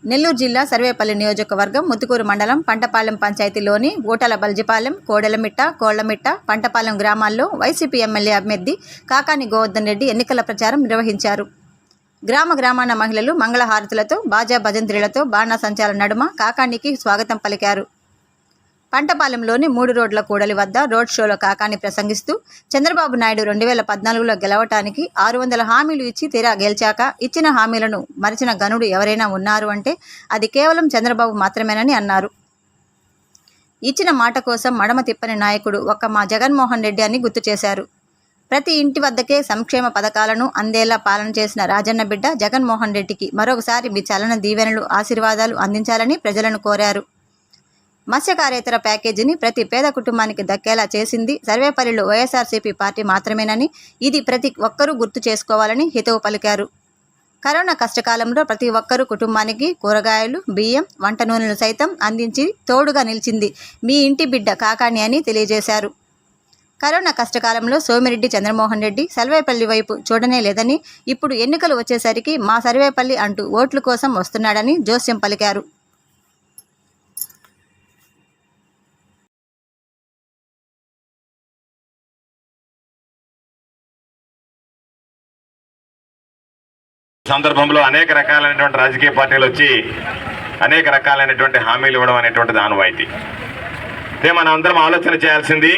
నెల్లూరు జిల్లా సర్వేపల్లి నియోజకవర్గం ముత్తుకూరు మండలం పంటపాలెం పంచాయతీలోని ఊటల బల్జిపాలెం, కోడెలమిట్ట, కోళ్లమిట్ట, పంటపాలెం గ్రామాల్లో వైసీపీ ఎమ్మెల్యే అభ్యర్థి కాకాని గోవర్ధన్ రెడ్డి ఎన్నికల ప్రచారం నిర్వహించారు. గ్రామాన మహిళలు మంగళహారతులతో, బాజా భజంత్రీలతో బాణాసంచాల నడుమ కాకానికి స్వాగతం పలికారు. పంటపాలెంలోని 3 రోడ్ల కూడలి వద్ద రోడ్ షోలో కాకాని ప్రసంగిస్తూ చంద్రబాబు నాయుడు 2014లో గెలవటానికి 600 హామీలు ఇచ్చి తీరా గెలిచాక ఇచ్చిన హామీలను మరిచిన గనుడు ఎవరైనా ఉన్నారు అంటే అది కేవలం చంద్రబాబు మాత్రమేనని అన్నారు. ఇచ్చిన మాట కోసం మడమ తిప్పని నాయకుడు ఒక్క మా జగన్మోహన్ రెడ్డి అని గుర్తు చేశారు. ప్రతి ఇంటి వద్దకే సంక్షేమ పథకాలను అందేలా పాలన చేసిన రాజన్న బిడ్డ జగన్మోహన్ రెడ్డికి మరొకసారి మీ చలన దీవెనలు, ఆశీర్వాదాలు అందించాలని ప్రజలను కోరారు. మత్స్యకారేతర ప్యాకేజీని ప్రతి పేద కుటుంబానికి దక్కేలా చేసింది సర్వేపల్లిలో వైఎస్ఆర్సీపీ పార్టీ మాత్రమేనని, ఇది ప్రతి ఒక్కరూ గుర్తు చేసుకోవాలని హితవు పలికారు. కరోనా కష్టకాలంలో ప్రతి ఒక్కరూ కుటుంబానికి కూరగాయలు, బియ్యం, వంట నూనెలు సైతం అందించి తోడుగా నిలిచింది మీ ఇంటి బిడ్డ కాకాని అని తెలియజేశారు. కరోనా కష్టకాలంలో సోమిరెడ్డి చంద్రమోహన్ రెడ్డి సర్వేపల్లి వైపు చూడనే లేదని, ఇప్పుడు ఎన్నికలు వచ్చేసరికి మా సర్వేపల్లి అంటూ ఓట్ల కోసం వస్తున్నాడని జోస్యం పలికారు. సందర్భంలో అనేక రకాలైనటువంటి రాజకీయ పార్టీలు వచ్చి అనేక రకాలైనటువంటి హామీలు ఇవ్వడం అనేటువంటిది ఆనవాయితీ. అయితే మనం అందరం ఆలోచన చేయాల్సింది,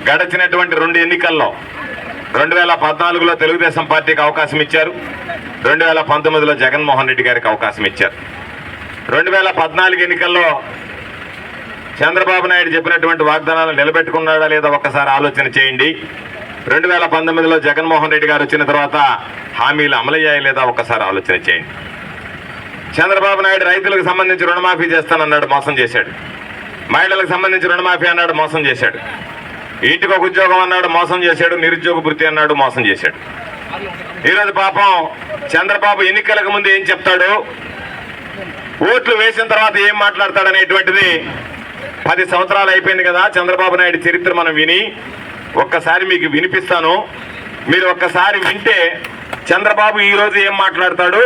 గడిచినటువంటి 2 ఎన్నికల్లో 2014లో తెలుగుదేశం పార్టీకి అవకాశం ఇచ్చారు, 2019లో జగన్మోహన్ రెడ్డి గారికి అవకాశం ఇచ్చారు. 2014 ఎన్నికల్లో చంద్రబాబు నాయుడు చెప్పినటువంటి వాగ్దానాలు నిలబెట్టుకున్నాడా లేదా ఒక్కసారి ఆలోచన చేయండి. 2019లో జగన్మోహన్ రెడ్డి గారు వచ్చిన తర్వాత హామీలు అమలయ్యాయి లేదా ఒక్కసారి ఆలోచన చేయండి. చంద్రబాబు నాయుడు రైతులకు సంబంధించి రుణమాఫీ చేస్తానన్నాడు, మోసం చేశాడు. మహిళలకు సంబంధించి రుణమాఫీ అన్నాడు, మోసం చేశాడు. ఇంటికి ఒక ఉద్యోగం అన్నాడు, మోసం చేశాడు. నిరుద్యోగ భృతి అన్నాడు, మోసం చేశాడు. ఈరోజు పాపం చంద్రబాబు ఎన్నికలకు ముందు ఏం చెప్తాడు, ఓట్లు వేసిన తర్వాత ఏం మాట్లాడతాడనేటువంటిది 10 సంవత్సరాలు అయిపోయింది కదా. చంద్రబాబు నాయుడు చరిత్ర మనం విని ఒక్కసారి మీకు వినిపిస్తాను. మీరు ఒక్కసారి వింటే చంద్రబాబు ఈరోజు ఏం మాట్లాడతాడు,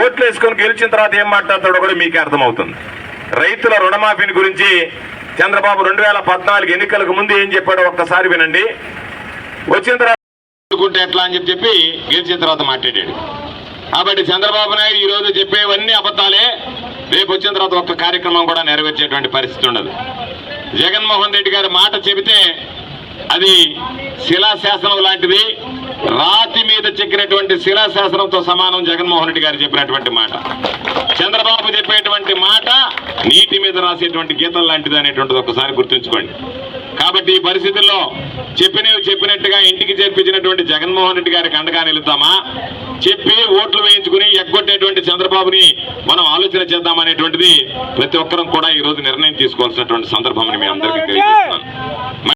ఓట్లు వేసుకొని గెలిచిన తర్వాత ఏం మాట్లాడతాడో కూడా మీకే అర్థమవుతుంది. రైతుల రుణమాఫీని గురించి చంద్రబాబు 2014 ఎన్నికలకు ముందు ఏం చెప్పాడో ఒక్కసారి వినండి. వచ్చిన తర్వాత ఎట్లా అని చెప్పి గెలిచిన తర్వాత మాట్లాడాడు. కాబట్టి చంద్రబాబు నాయుడు ఈరోజు చెప్పేవన్నీ అబద్ధాలే. రేపు వచ్చిన తర్వాత ఒక్క కార్యక్రమం కూడా నెరవేర్చేటువంటి పరిస్థితి ఉండదు. జగన్మోహన్ రెడ్డి గారి మాట చెబితే అది శిలాశాసనం లాంటిది, రాతి మీద చెక్కినటువంటి శిలాశాసనంతో సమానం. జగన్మోహన్ రెడ్డి గారు చెప్పినటువంటి మాట, చంద్రబాబు చెప్పేటువంటి మాట నీటి మీద రాసేటువంటి గీతం లాంటిది అనేటువంటిది ఒకసారి గుర్తుంచుకోండి. కాబట్టి ఈ పరిస్థితుల్లో చెప్పినట్టుగా ఇంటికి చేర్పించినటువంటి జగన్మోహన్ రెడ్డి గారికి అండగా నిలుద్దామా, చెప్పి ఓట్లు వేయించుకుని ఎగ్గొట్టేటువంటి చంద్రబాబుని మనం ఆలోచన చేద్దామనేటువంటిది ప్రతి ఒక్కరం కూడా ఈరోజు నిర్ణయం తీసుకోవాల్సినటువంటి సందర్భం మీ అందరికీ తెలియజేస్తున్నాను.